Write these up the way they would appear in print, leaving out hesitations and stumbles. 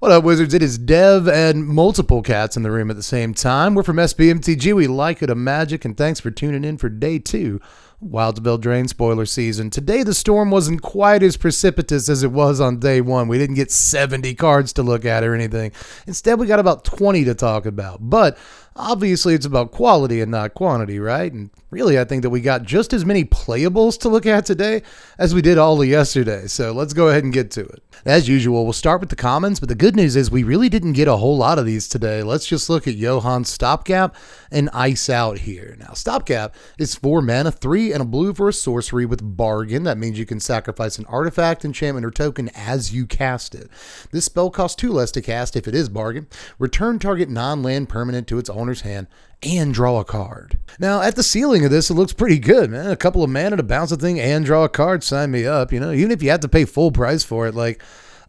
What up, Wizards? It is Dev and multiple cats in the room at the same time. We're from Mtg. We like it a magic, and thanks for tuning in for day 2, Wilds of Eldraine spoiler season. Today, the storm wasn't quite as precipitous as it was on day 1. We didn't get 70 cards to look at or anything. Instead, we got about 20 to talk about. But obviously, it's about quality and not quantity, right? And really, I think that we got just as many playables to look at today as we did all of yesterday. So let's go ahead and get to it. As usual, we'll start with the commons, but the good news is we really didn't get a whole lot of these today. Let's just look at Johan's Stopgap and Ice Out here. Now, Stopgap is 4 mana, 3 and a blue for a sorcery with Bargain. That means you can sacrifice an artifact, enchantment, or token as you cast it. This spell costs 2 less to cast if it is Bargain. Return target non-land permanent to its owner's hand and draw a card. Now, at the ceiling of this, it looks pretty good, man. A couple of mana to bounce a thing and draw a card, sign me up. You know, even if you have to pay full price for it, like,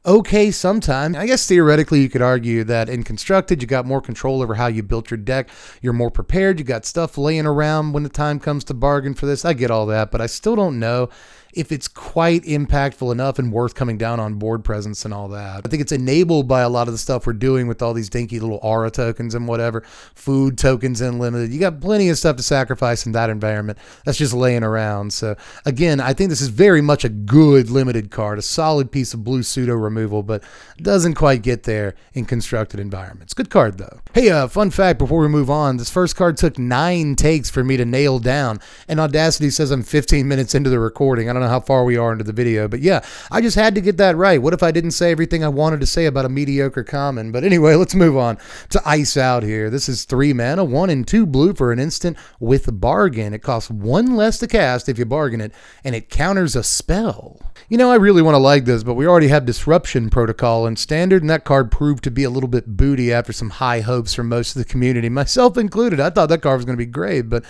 okay, sometime. I guess theoretically you could argue that in Constructed, you got more control over how you built your deck. You're more prepared. You got stuff laying around when the time comes to bargain for this. I get all that, but I still don't know if it's quite impactful enough and worth coming down on board presence and all that. I think it's enabled by a lot of the stuff we're doing with all these dinky little aura tokens and whatever, food tokens unlimited. You got plenty of stuff to sacrifice in that environment. That's just laying around. So again, I think this is very much a good limited card, a solid piece of blue pseudo removal, but doesn't quite get there in constructed environments. Good card though. Hey, fun fact before we move on, this first card took 9 takes for me to nail down, and Audacity says I'm 15 minutes into the recording. I don't know how far we are into the video, but yeah, I just had to get that right. What if I didn't say everything I wanted to say about a mediocre common? But anyway, let's move on to Ice Out here. This is 3 mana, 1 and 2 blue for an instant with Bargain. It costs 1 less to cast if you bargain it, and it counters a spell. You know, I really want to like this, but we already have Disruption Protocol in Standard, and that card proved to be a little bit booty after some high hopes from most of the community, myself included. I thought that card was going to be great, but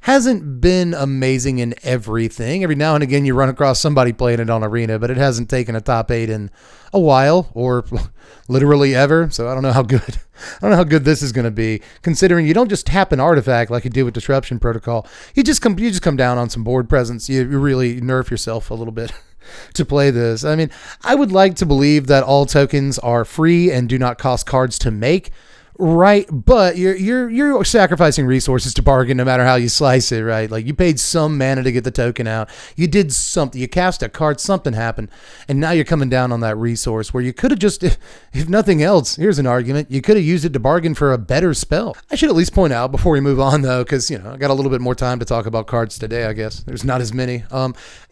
hasn't been amazing in everything. Every now and again you run across somebody playing it on Arena, but it hasn't taken a top 8 in a while, or literally ever. So I don't know how good this is going to be, considering you don't just tap an artifact like you do with Disruption Protocol. You just come down on some board presence. You really nerf yourself a little bit to play this. I mean, I would like to believe that all tokens are free and do not cost cards to make. Right, but you're sacrificing resources to bargain no matter how you slice it, right? Like, you paid some mana to get the token out. You did something. You cast a card, something happened, and now you're coming down on that resource where you could have just, if nothing else, here's an argument, you could have used it to bargain for a better spell. I should at least point out before we move on, though, because, you know, I got a little bit more time to talk about cards today, I guess. There's not as many.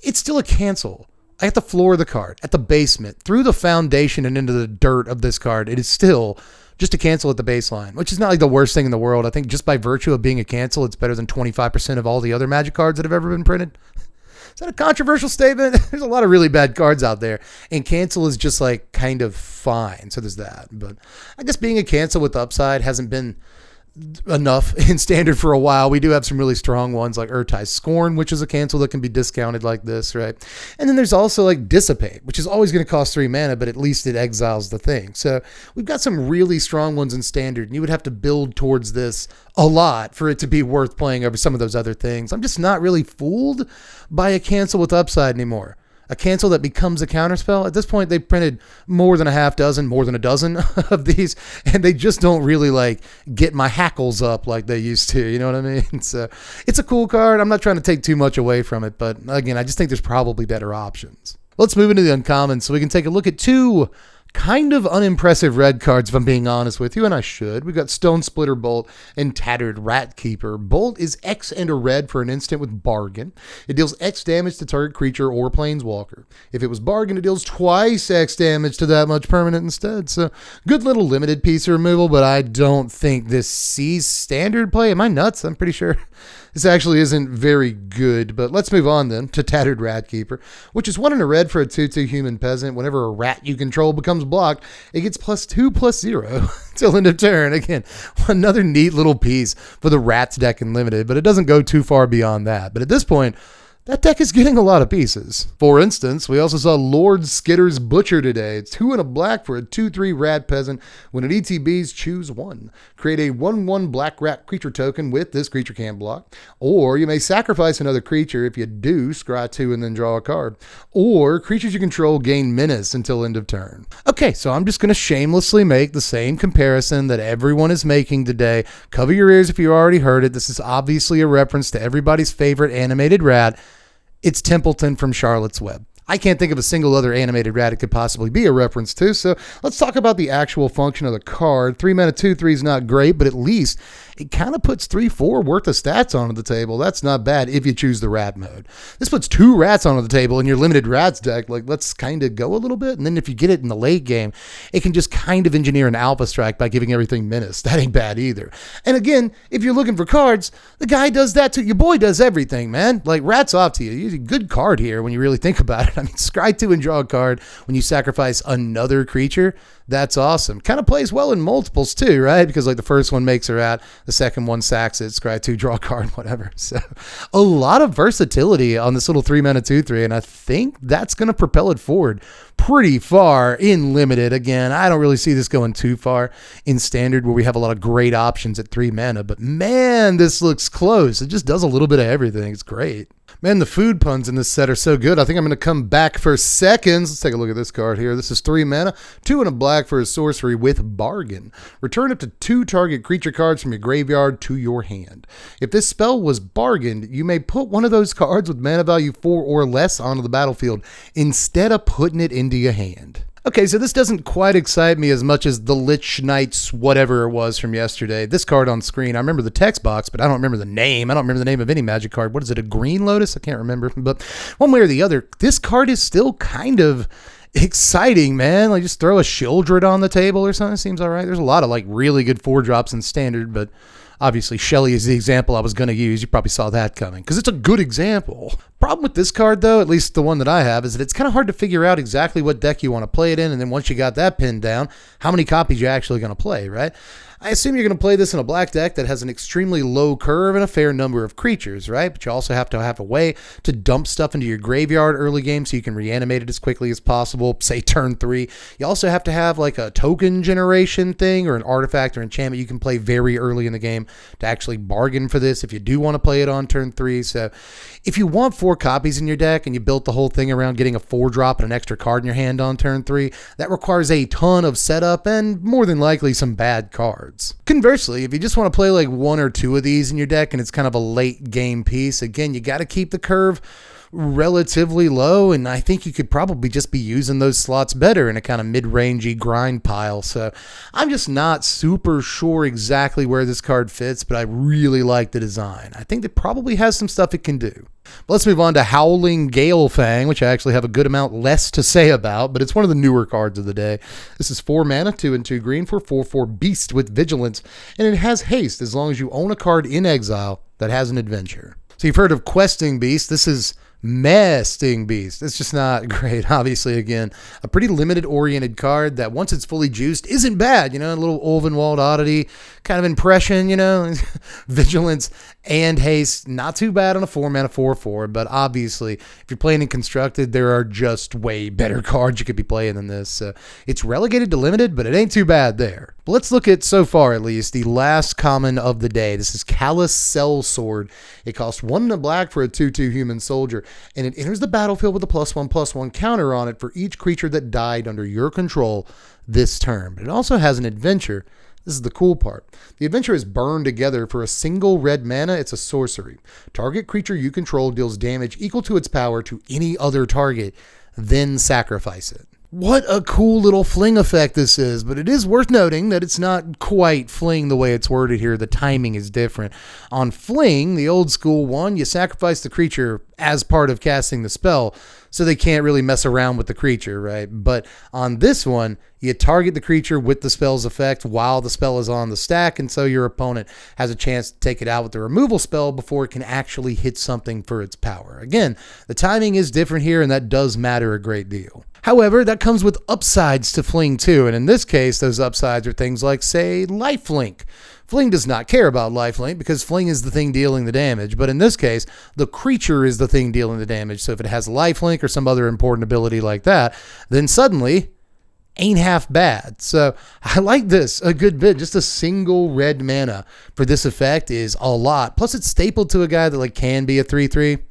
It's still a cancel. At the floor of the card, at the basement, through the foundation and into the dirt of this card, it is still just a cancel at the baseline, which is not like the worst thing in the world. I think just by virtue of being a cancel, it's better than 25% of all the other Magic cards that have ever been printed. Is that a controversial statement? There's a lot of really bad cards out there, and cancel is just like kind of fine. So there's that. But I guess being a cancel with upside hasn't been enough in Standard for a while. We do have some really strong ones like Urtai's Scorn, which is a cancel that can be discounted like this, right? And then there's also like Dissipate, which is always going to cost 3 mana, but at least it exiles the thing. So we've got some really strong ones in Standard, and you would have to build towards this a lot for it to be worth playing over some of those other things. I'm just not really fooled by a cancel with upside anymore. A cancel that becomes a counterspell. At this point, they've printed more than a dozen of these, and they just don't really like get my hackles up like they used to. You know what I mean? So it's a cool card. I'm not trying to take too much away from it, but again, I just think there's probably better options. Let's move into the uncommons so we can take a look at 2 kind of unimpressive red cards, if I'm being honest with you, and I should. We've got Stone Splitter Bolt and Tattered Ratkeeper. Bolt is X and a red for an instant with Bargain. It deals X damage to target creature or planeswalker. If it was Bargain, it deals twice X damage to that much permanent instead. So good little limited piece of removal, but I don't think this sees Standard play. Am I nuts? I'm pretty sure this actually isn't very good, but let's move on then to Tattered Ratkeeper, which is 1 and a red for a 2/2 human peasant. Whenever a rat you control becomes blocked, it gets +2/+0 till end of turn. Again, another neat little piece for the Rats deck in Limited, but it doesn't go too far beyond that. But at this point, that deck is getting a lot of pieces. For instance, we also saw Lord Skitter's Butcher today. It's 2 and a black for a 2/3 rat peasant. When it ETBs, choose one. Create a 1/1 black rat creature token with this creature can't block. Or you may sacrifice another creature. If you do, scry 2 and then draw a card. Or creatures you control gain menace until end of turn. Okay, so I'm just going to shamelessly make the same comparison that everyone is making today. Cover your ears if you already heard it. This is obviously a reference to everybody's favorite animated rat. It's Templeton from Charlotte's Web. I can't think of a single other animated rat it could possibly be a reference to, so let's talk about the actual function of the card. 3 mana 2/3 is not great, but at least it kind of puts 3/4 worth of stats onto the table. That's not bad if you choose the rat mode. This puts 2 rats onto the table in your limited rats deck. Like, let's kind of go a little bit, and then if you get it in the late game, it can just kind of engineer an alpha strike by giving everything menace. That ain't bad either. And again, if you're looking for cards, the guy does that too. Your boy does everything, man. Like, rats off to you. You're a good card here when you really think about it. I mean, scry 2 and draw a card when you sacrifice another creature. That's awesome. Kind of plays well in multiples too, right? Because like the first one makes a rat, the second one sacks it, scry 2, draw a card, whatever. So a lot of versatility on this little 3 mana 2/3, and I think that's going to propel it forward pretty far in limited. Again, I don't really see this going too far in standard where we have a lot of great options at 3 mana, but man, this looks close. It just does a little bit of everything. It's great. Man, the food puns in this set are so good. I think I'm going to come back for seconds. Let's take a look at this card here. This is 3 mana, 2 and a black for a sorcery with Bargain. Return up to 2 target creature cards from your graveyard to your hand. If this spell was bargained, you may put one of those cards with mana value 4 or less onto the battlefield instead of putting it into your hand. Okay, so this doesn't quite excite me as much as the Lich Knight's whatever it was from yesterday. This card on screen, I remember the text box, but I don't remember the name. I don't remember the name of any Magic card. What is it, a Green Lotus? I can't remember. But one way or the other, this card is still kind of exciting, man. Like, just throw a Shieldred on the table or something. Seems all right. There's a lot of like really good 4-drops in standard, but obviously Shelly is the example I was going to use. You probably saw that coming because it's a good example. Problem with this card, though, at least the one that I have, is that it's kind of hard to figure out exactly what deck you want to play it in, and then once you got that pinned down, how many copies you're actually going to play, right? I assume you're going to play this in a black deck that has an extremely low curve and a fair number of creatures, right? But you also have to have a way to dump stuff into your graveyard early game so you can reanimate it as quickly as possible, say turn 3. You also have to have like a token generation thing or an artifact or enchantment you can play very early in the game to actually bargain for this if you do want to play it on turn 3. So if you want 4 copies in your deck and you built the whole thing around getting a 4-drop and an extra card in your hand on turn 3, that requires a ton of setup and more than likely some bad cards. Conversely, if you just want to play like 1 or 2 of these in your deck and it's kind of a late game piece, again, you got to keep the curve relatively low, and I think you could probably just be using those slots better in a kind of mid-rangey grind pile. So I'm just not super sure exactly where this card fits, but I really like the design. I think it probably has some stuff it can do. But let's move on to Howling Galefang, which I actually have a good amount less to say about, but it's one of the newer cards of the day. This is 4 mana, 2 and 2 green for 4/4 Beast with Vigilance, and it has haste as long as you own a card in exile that has an adventure. So you've heard of Questing Beast. This is Mesting Beast. It's just not great. Obviously, again, a pretty limited oriented card that once it's fully juiced isn't bad. You know, a little Ulvenwald oddity kind of impression, you know, Vigilance and haste. Not too bad on a 4 mana 4/4, but obviously if you're playing in constructed, there are just way better cards you could be playing than this. It's relegated to limited, but it ain't too bad there. But let's look at, so far at least, the last common of the day. This is Callous Sellsword. It costs 1 and a black for a 2/2 human soldier, and it enters the battlefield with a +1/+1 counter on it for each creature that died under your control this turn. But it also has an adventure. This is the cool part. The adventure is burned together for a single red mana. It's a sorcery. Target creature you control deals damage equal to its power to any other target, then sacrifice it. What a cool little fling effect this is, but it is worth noting that it's not quite fling the way it's worded here. The timing is different. On fling, the old school one, you sacrifice the creature as part of casting the spell, so they can't really mess around with the creature, right? But on this one, you target the creature with the spell's effect while the spell is on the stack, and so your opponent has a chance to take it out with the removal spell before it can actually hit something for its power. Again, the timing is different here, and that does matter a great deal. However, that comes with upsides to fling too, and in this case, those upsides are things like, say, lifelink. Fling does not care about lifelink because Fling is the thing dealing the damage, but in this case, the creature is the thing dealing the damage. So if it has lifelink or some other important ability like that, then suddenly ain't half bad. So I like this a good bit. Just a single red mana for this effect is a lot. Plus it's stapled to a guy that like can be a 3/3.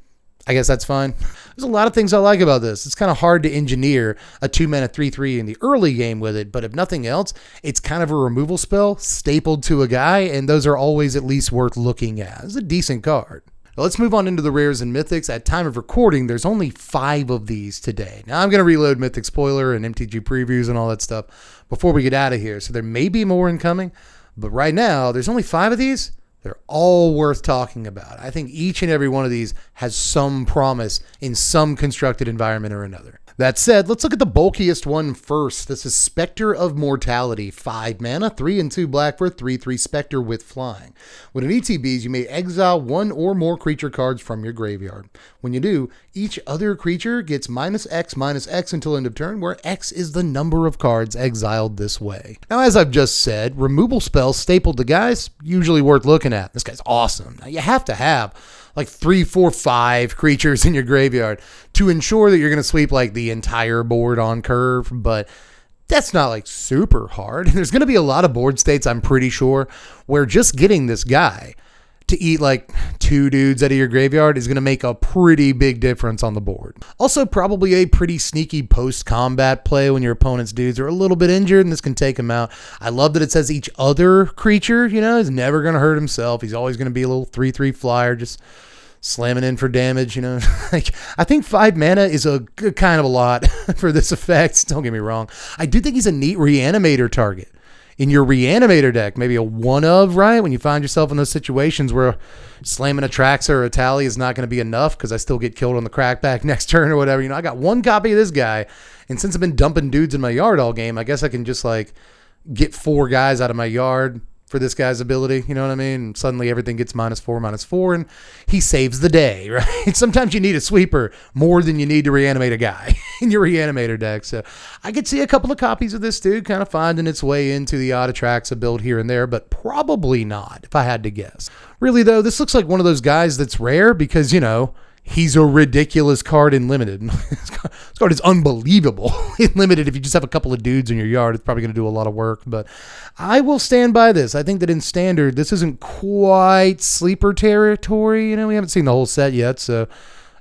I guess that's fine. There's a lot of things I like about this. It's kind of hard to engineer a 2-mana 3/3 in the early game with it, but if nothing else, it's kind of a removal spell stapled to a guy, and those are always at least worth looking at. It's a decent card. Now let's move on into the rares and mythics. At time of recording, there's only 5 of these today. Now I'm going to reload Mythic Spoiler and MTG previews and all that stuff before we get out of here, so there may be more incoming, but right now there's only 5 of these. They're all worth talking about. I think each and every one of these has some promise in some constructed environment or another. That said, let's look at the bulkiest one first. This is Spectre of Mortality. 5 mana, 3 and 2 black for a 3/3 Spectre with flying. When it ETBs, you may exile 1 or more creature cards from your graveyard. When you do, each other creature gets -X until end of turn, where X is the number of cards exiled this way. Now, as I've just said, removal spells stapled to guys, usually worth looking at. This guy's awesome. Now, you have to have like 3, 4, 5 creatures in your graveyard to ensure that you're going to sweep like the entire board on curve, but that's not like super hard. There's going to be a lot of board states, I'm pretty sure, where just getting this guy to eat like 2 dudes out of your graveyard is going to make a pretty big difference on the board. Also, probably a pretty sneaky post-combat play when your opponent's dudes are a little bit injured, and this can take them out. I love that it says each other creature, is never going to hurt himself. He's always going to be a little 3/3 flyer, just slamming in for damage, Like, I think 5 mana is a good kind of a lot for this effect. Don't get me wrong. I do think he's a neat reanimator target. In your reanimator deck, maybe a one of, right? When you find yourself in those situations where slamming a Traxa or a Tally is not going to be enough because I still get killed on the crackback next turn or whatever. I got 1 copy of this guy, and since I've been dumping dudes in my yard all game, I guess I can just like get 4 guys out of my yard for this guy's ability, you know what I mean? And suddenly everything gets -4, and he saves the day, right? Sometimes you need a sweeper more than you need to reanimate a guy in your reanimator deck. So I could see a couple of copies of this dude kind of finding its way into the odd Atraxa build here and there, but probably not, if I had to guess. Really, though, this looks like one of those guys that's rare because, he's a ridiculous card in Limited. This card is unbelievable in Limited. If you just have a couple of dudes in your yard, it's probably going to do a lot of work. But I will stand by this. I think that in Standard, this isn't quite sleeper territory. We haven't seen the whole set yet, so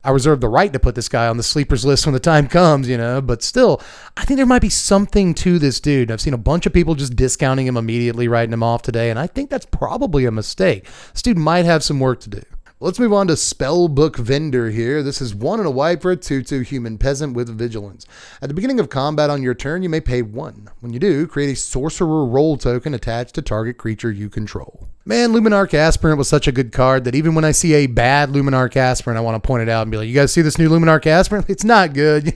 I reserve the right to put this guy on the sleepers list when the time comes, But still, I think there might be something to this dude. I've seen a bunch of people just discounting him immediately, writing him off today, and I think that's probably a mistake. This dude might have some work to do. Let's move on to Spellbook Vendor here. This is 1 and a white for a 2/2 human peasant with vigilance. At the beginning of combat on your turn, you may pay 1. When you do, create a sorcerer role token attached to target creature you control. Man, Luminarch Aspirant was such a good card that even when I see a bad Luminarch Aspirant, I want to point it out and be like, you guys see this new Luminarch Aspirant? It's not good.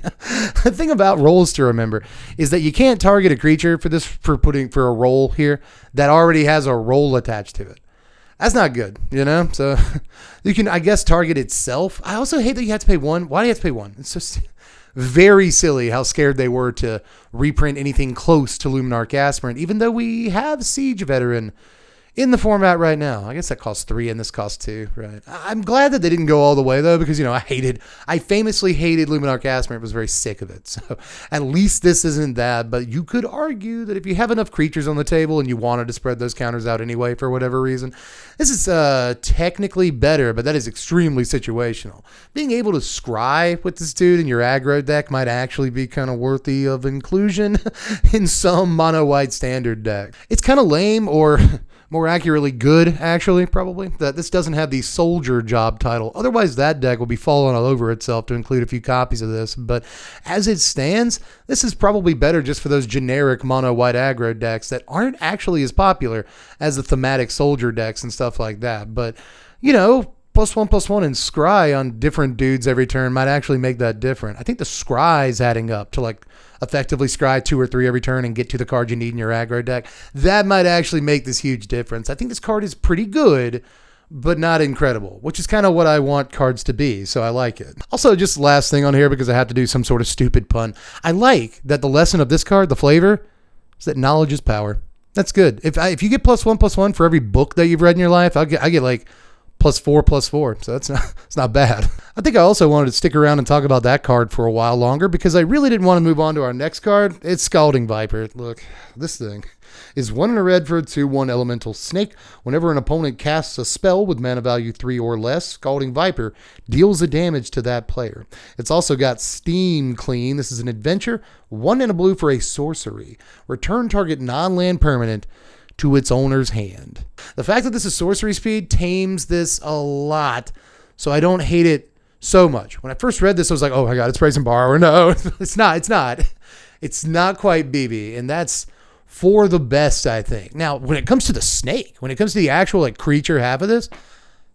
The thing about roles to remember is that you can't target a creature for a role here that already has a role attached to it. That's not good, So you can, I guess, target itself. I also hate that you have to pay 1. Why do you have to pay 1? It's just very silly how scared they were to reprint anything close to Luminarch Aspirant, even though we have Siege Veteran in the format right now. I guess that costs 3 and this costs 2, right? I'm glad that they didn't go all the way, though, because, I famously hated Luminarch Aspirant, was very sick of it. So at least this isn't that, but you could argue that if you have enough creatures on the table and you wanted to spread those counters out anyway for whatever reason, this is technically better, but that is extremely situational. Being able to scry with this dude in your aggro deck might actually be kind of worthy of inclusion in some mono-white standard deck. It's kind of lame, or more accurately good, actually, probably, that this doesn't have the soldier job title. Otherwise, that deck will be falling all over itself to include a few copies of this. But as it stands, this is probably better just for those generic mono-white aggro decks that aren't actually as popular as the thematic soldier decks and stuff like that. But, +1/+1 and scry on different dudes every turn might actually make that different. I think the scry is adding up to effectively scry 2 or 3 every turn and get to the card you need in your aggro deck. That might actually make this huge difference. I think this card is pretty good, but not incredible, which is kind of what I want cards to be, so I like it. Also, just last thing on here, because I have to do some sort of stupid pun. I like that the lesson of this card, the flavor, is that knowledge is power. That's good. If you get +1/+1 for every book that you've read in your life, I get like +4/+4. So it's not bad. I think I also wanted to stick around and talk about that card for a while longer because I really didn't want to move on to our next card. It's Scalding Viper. Look, this thing is 1 and a red for a 2/1 elemental snake. Whenever an opponent casts a spell with mana value 3 or less, Scalding Viper deals a damage to that player. It's also got Steam Clean. This is an adventure. 1 and a blue for a sorcery. Return target non-land permanent to its owner's hand. The fact that this is sorcery speed tames this a lot, so I don't hate it so much. When I first read this, I was like, oh my God, it's Brazen Borrower. No, it's not. It's not quite BB, and that's for the best, I think. Now, when it comes to the snake, when it comes to the actual like creature half of this,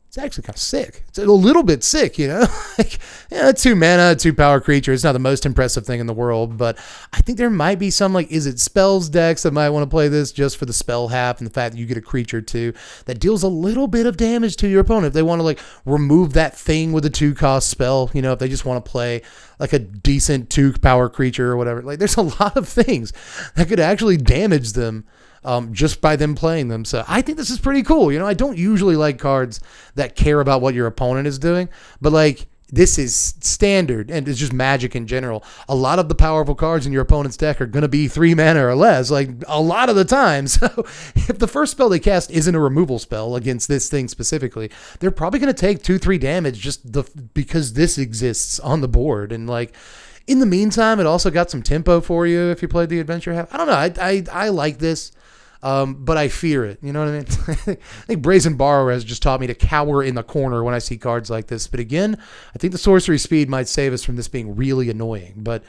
it's actually kind of sick. It's a little bit sick, you know? Like, yeah, 2 mana, 2 power creature. It's not the most impressive thing in the world, but I think there might be some, like, is it spells decks that might want to play this just for the spell half and the fact that you get a creature too that deals a little bit of damage to your opponent. If they want to, like, remove that thing with a 2-cost spell, you know, if they just want to play, like, a decent 2 power creature or whatever. Like, there's a lot of things that could actually damage them just by them playing them. So I think this is pretty cool. You know, I don't usually like cards that care about what your opponent is doing, but like this is standard and it's just Magic in general. A lot of the powerful cards in your opponent's deck are going to be 3 mana or less, like a lot of the time. So if the first spell they cast isn't a removal spell against this thing specifically, they're probably going to take 2-3 damage just because this exists on the board. And like, in the meantime, it also got some tempo for you if you played the adventure half. I don't know. I like this. But I fear it. You know what I mean? I think Brazen Borrower has just taught me to cower in the corner when I see cards like this. But again, I think the sorcery speed might save us from this being really annoying. But,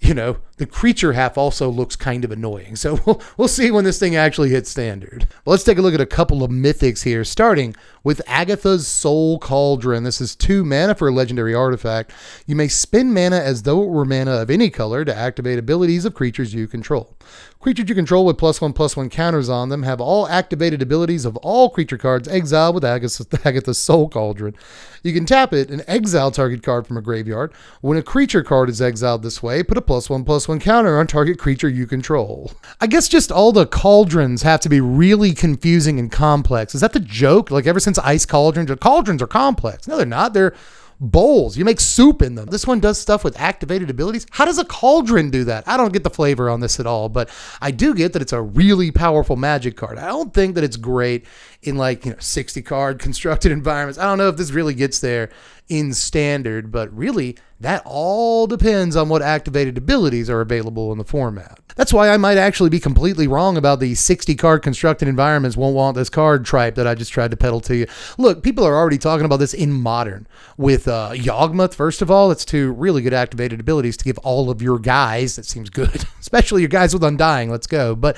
you know, the creature half also looks kind of annoying. So we'll see when this thing actually hits standard. Well, let's take a look at a couple of mythics here, starting with Agatha's Soul Cauldron. This is 2 mana for a legendary artifact. You may spend mana as though it were mana of any color to activate abilities of creatures you control. Creatures you control with +1/+1 counters on them have all activated abilities of all creature cards exiled with Agatha's Soul Cauldron. You can tap it and exile target card from a graveyard. When a creature card is exiled this way, put a +1/+1 counter on target creature you control. I guess just all the cauldrons have to be really confusing and complex. Is that the joke? Like ever since Ice Cauldrons are complex. No, they're not. They're bowls. You make soup in them. This one does stuff with activated abilities. How does a cauldron do that? I don't get the flavor on this at all, but I do get that it's a really powerful Magic card. I don't think that it's great in like, you know, 60 card constructed environments. I don't know if this really gets there in standard, but really that all depends on what activated abilities are available in the format. That's why I might actually be completely wrong about the 60 card constructed environments won't want this card tripe that I just tried to peddle to you. Look, people are already talking about this in Modern with Yawgmoth. First of all, it's 2 really good activated abilities to give all of your guys. That seems good, especially your guys with Undying. Let's go. But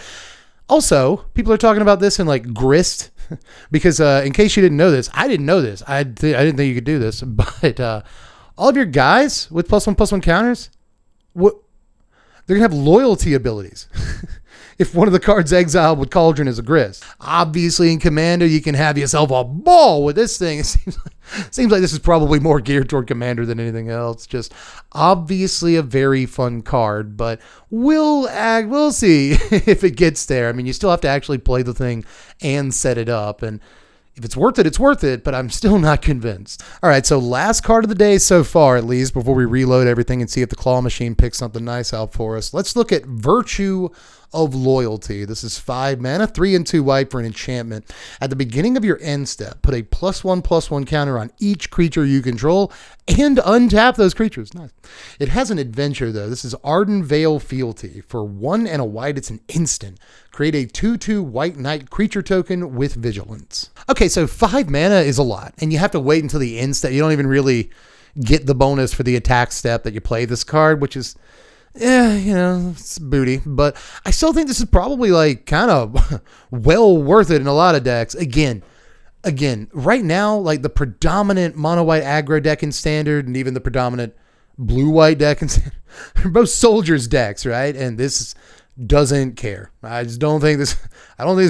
also, people are talking about this in like Grist, because in case you didn't know this, I didn't know this. I didn't think you could do this, but all of your guys with +1/+1 counters, they're going to have loyalty abilities. If one of the cards exiled with Cauldron is a Grist. Obviously, in Commander, you can have yourself a ball with this thing. It seems like this is probably more geared toward Commander than anything else. Just obviously a very fun card, but we'll see if it gets there. I mean, you still have to actually play the thing and set it up, and if it's worth it, but I'm still not convinced. All right, so last card of the day so far, at least, before we reload everything and see if the claw machine picks something nice out for us. Let's look at Virtue of Loyalty. This is 5 mana, 3 and 2 white for an enchantment. At the beginning of your end step, put a +1/+1 counter on each creature you control and untap those creatures. Nice. It has an adventure, though. This is Arden Vale Fealty. For 1 and a white, it's an instant. Create a 2/2 white knight creature token with vigilance. Okay, so 5 mana is a lot, and you have to wait until the end step. You don't even really get the bonus for the attack step that you play this card, which is, you know, it's booty. But I still think this is probably like kind of well worth it in a lot of decks. Again, right now, like the predominant mono-white aggro deck in Standard and even the predominant blue-white deck in Standard are both soldiers decks, right? And this doesn't care. I don't think this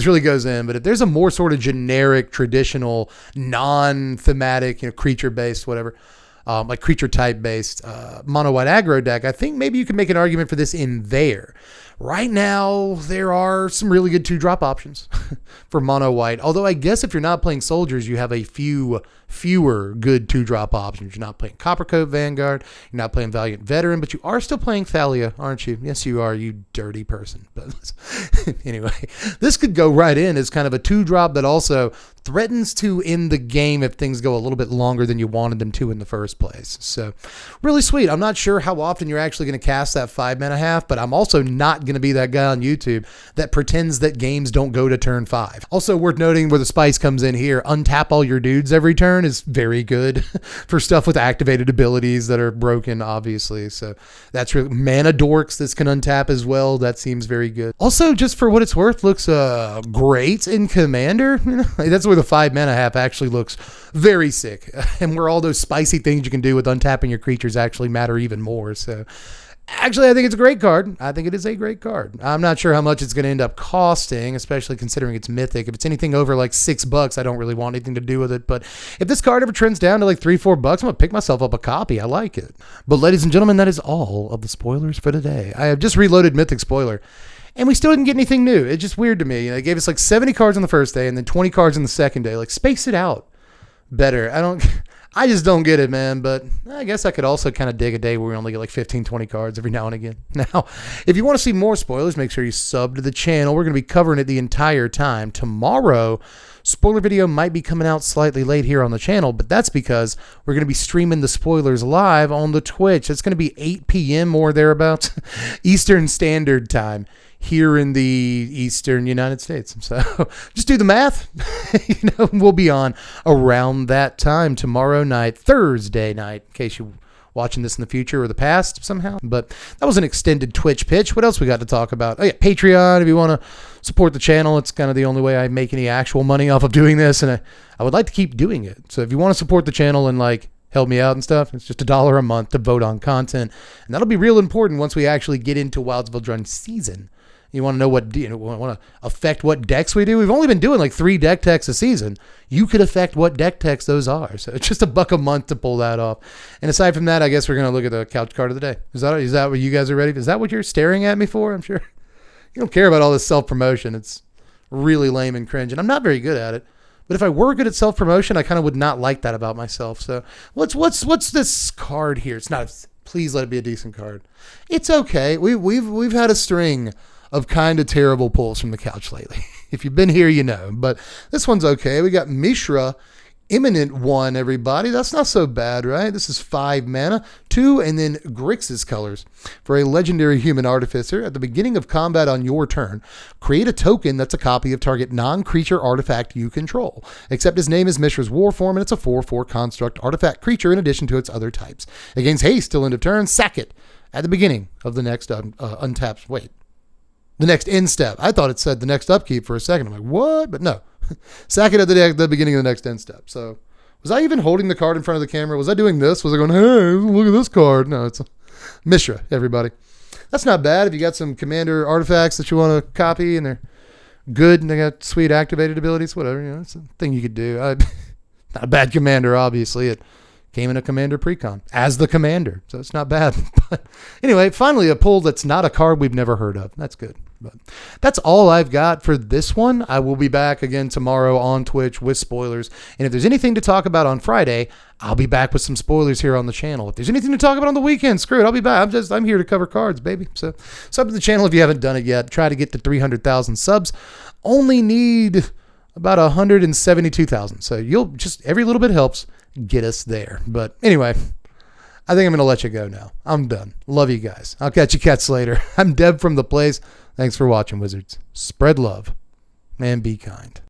really goes in, but if there's a more sort of generic, traditional, non-thematic, you know, creature-based, whatever, like creature type based mono white aggro deck, I think maybe you can make an argument for this in there. Right now, there are some really good 2-drop options for mono white. Although I guess if you're not playing soldiers, you have a fewer good 2-drop options. You're not playing Coppercoat Vanguard. You're not playing Valiant Veteran, but you are still playing Thalia, aren't you? Yes, you are, you dirty person. But anyway, this could go right in as kind of a 2-drop that also threatens to end the game if things go a little bit longer than you wanted them to in the first place. So really sweet. I'm not sure how often you're actually going to cast that 5-mana half, but I'm also not going to be that guy on YouTube that pretends that games don't go to turn 5. Also worth noting where the spice comes in here, untap all your dudes every turn is very good for stuff with activated abilities that are broken, obviously. So that's really mana dorks this can untap as well. That seems very good. Also, just for what it's worth, looks great in Commander. That's where the 5-mana half actually looks very sick, and where all those spicy things you can do with untapping your creatures actually matter even more. So actually, I think it's a great card. I think it is a great card. I'm not sure how much it's going to end up costing, especially considering it's mythic. If it's anything over like $6, I don't really want anything to do with it. But if this card ever trends down to like $3-4, I'm going to pick myself up a copy. I like it. But ladies and gentlemen, that is all of the spoilers for today. I have just reloaded Mythic Spoiler, and we still didn't get anything new. It's just weird to me. They gave us like 70 cards on the first day and then 20 cards on the second day. Like, space it out better. I just don't get it, man. But I guess I could also kind of dig a day where we only get like 15, 20 cards every now and again. Now, if you want to see more spoilers, make sure you sub to the channel. We're going to be covering it the entire time. Tomorrow, spoiler video might be coming out slightly late here on the channel, but that's because we're going to be streaming the spoilers live on the Twitch. It's going to be 8 p.m. or thereabouts Eastern Standard Time here in the Eastern United States. So just do the math. We'll be on around that time tomorrow night, Thursday night, in case you're watching this in the future or the past somehow. But that was an extended Twitch pitch. What else we got to talk about? Oh yeah, Patreon. If you want to support the channel, it's kind of the only way I make any actual money off of doing this, and I would like to keep doing it. So if you want to support the channel and like help me out and stuff, it's just $1 a month to vote on content, and that'll be real important once we actually get into Wilds of Eldraine season. You want to know want to affect what decks we do? We've only been doing like 3 deck techs a season. You could affect what deck techs those are. So it's just $1 a month to pull that off. And aside from that, I guess we're going to look at the couch card of the day. Is that what you guys are ready? Is that what you're staring at me for? I'm sure you don't care about all this self-promotion. It's really lame and cringe, and I'm not very good at it. But if I were good at self-promotion, I kind of would not like that about myself. So what's this card here? It's not. Please let it be a decent card. It's okay. We've had a string of kind of terrible pulls from the couch lately. If you've been here, you know. But this one's okay. We got Mishra, Imminent 1, everybody. That's not so bad, right? This is 5 mana, 2, and then Grixis colors. For a legendary human artificer, at the beginning of combat on your turn, create a token that's a copy of target non-creature artifact you control. Except his name is Mishra's Warform, and it's a 4/4 construct artifact creature in addition to its other types. It gains haste till end of turn. Sack it at the beginning of the next untapped. Wait. The next end step. I thought it said the next upkeep for a second. I'm like, what? But no. Sack it at the beginning of the next end step. So was I even holding the card in front of the camera? Was I doing this? Was I going, hey, look at this card? No, it's a Mishra, everybody. That's not bad. If you got some commander artifacts that you want to copy and they're good and they got sweet activated abilities, whatever, it's a thing you could do. Not a bad commander, obviously. It came in a commander precon as the commander, so it's not bad. But anyway, finally a pull that's not a card we've never heard of. That's good. But that's all I've got for this one. I will be back again tomorrow on Twitch with spoilers. And if there's anything to talk about on Friday, I'll be back with some spoilers here on the channel. If there's anything to talk about on the weekend, screw it. I'll be back. I'm here to cover cards, baby. So sub to the channel if you haven't done it yet. Try to get to 300,000 subs. Only need about 172,000. So you'll just, every little bit helps get us there. But anyway, I think I'm going to let you go now. I'm done. Love you guys. I'll catch you cats later. I'm Deb from The Place. Thanks for watching, Wizards. Spread love and be kind.